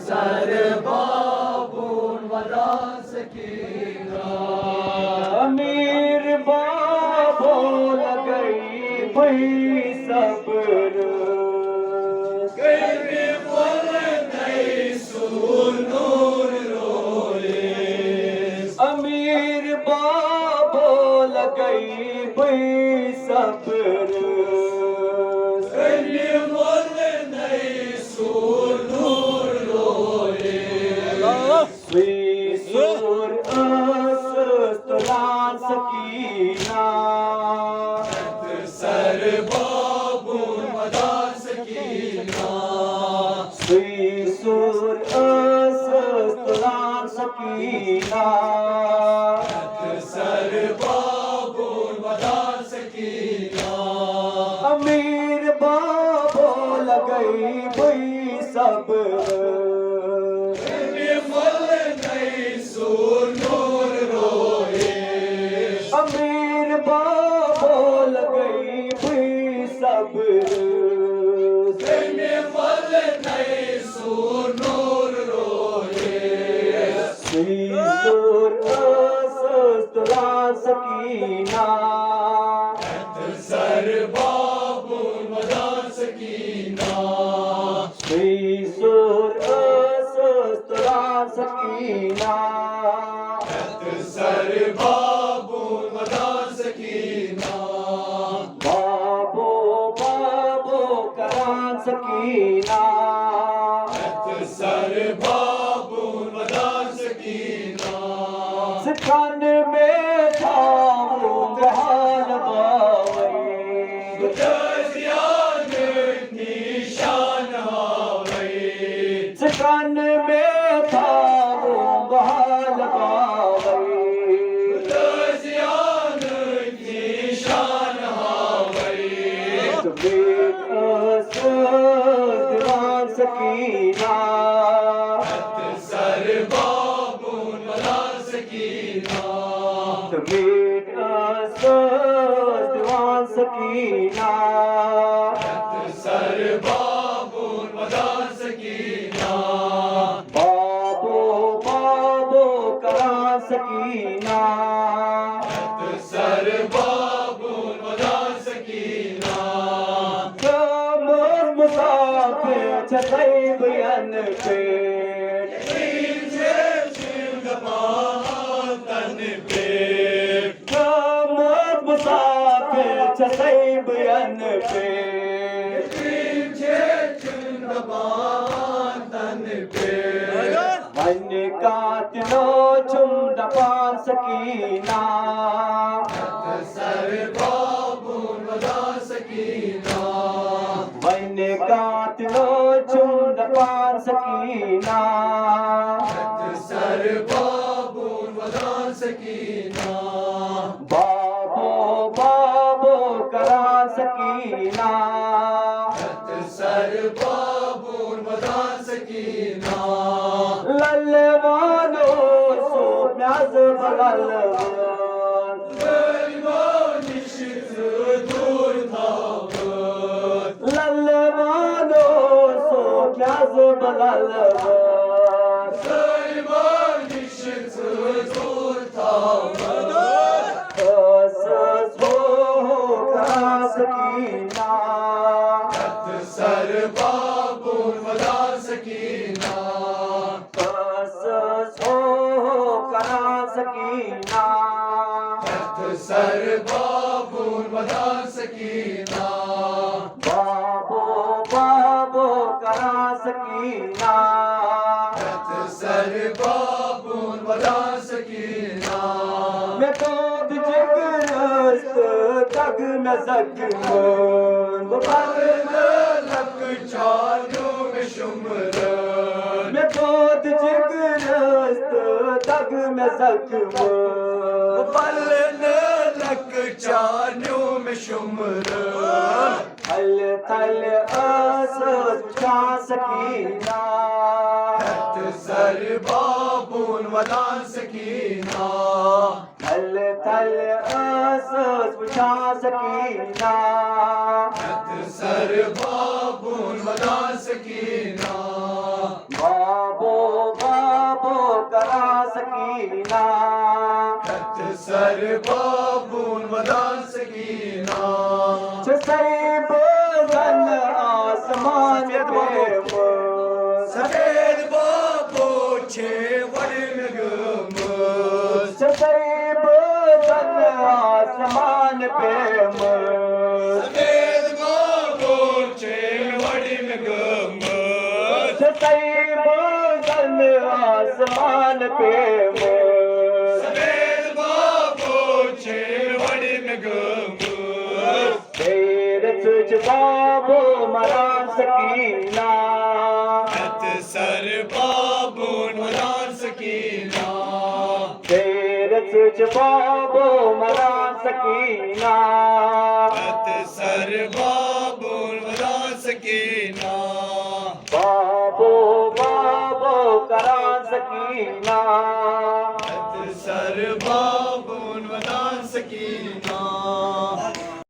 sir बाबून वदा Sakina अमीर बाबो लगई भई सब्र कई बोल नहीं सुनूर रोले अमीर बाबो लगई भई सब्र कई बोल नहीं सुनूर रोले सुर असस्तलान सकीना सर बाबून वदा सकीना सुर असस्तलान सकीना सर बाबून वदा सकीना अमीर बाबो लगई भई सब्र अमीर बाबो लगई भई सब्र सुर असस्तलान सकीना सर बाबून वदा सकीना सुर असस्तलान सकीना सर बाबून वदा सकीना बाबो बाबो करान सकीना सर बाबून वदा सकीना सिखान में थाऊं हाल बावई दसियान निशान हावई सिखान में थाऊं हाल बावई दसियान निशान हावई समेत दीवान सकीना सर बाबून वदा सकीना समेत दीवान सकीना सर बाबून वदा सकीना बाबो बाबो करा सकीना सर बाबून वदा सकीना कमर मुसाफिर छतई बयन पेट तन पेट कमर मुसाफिर छतई बयन पेट तन पेट मन काटनो चुम दपान सकीना सर बाबून वदा सकीना मन काटनो चुम दपान सकीना सर बाबून वदा सकीना बाबो बाबो करा सकीना सर बाबून वदा सकीना ललवानो सो प्याज बगलवान निश्चित दूर धावत ललवानो सो प्याज बगलवान निश्चित दूर धावत असस हो करा सकीना सर बाबून वदा सकीना असस हो करा सकीना सर बाबून वदा सकीना बाबो बाबो करा सकीना सर बाबून वदा सकीना मैं तो जिगरस्त तग में जख्मन लक चालू में शुमर मैं तो जिगरस्त तग में जख्मन लक चालू में शुमर थल थल असस का सकीना सर बाबून वदा सकीना थल थल हल असस पुछा सकीना सर बाबून मदान सकीना बाबो बाबो करा सकीना सर बाबून मदान सकीना सैब गन आसमान पे सफेद बाबू छे वड़ में गम सैब गन आसमान पे सफेद बाबू छे वड़ में गम सैब गन आसमान पे सफेद बाबू छे वड़ में गम तेरे तुझ बाबो मरा सकीना सर बाबून मदान सकीना तेरे तुझ बाबो मरा सकीना सर बाबून मदान सकीना बाबो बाबो करा सकीना सर बाबून मदान सकीना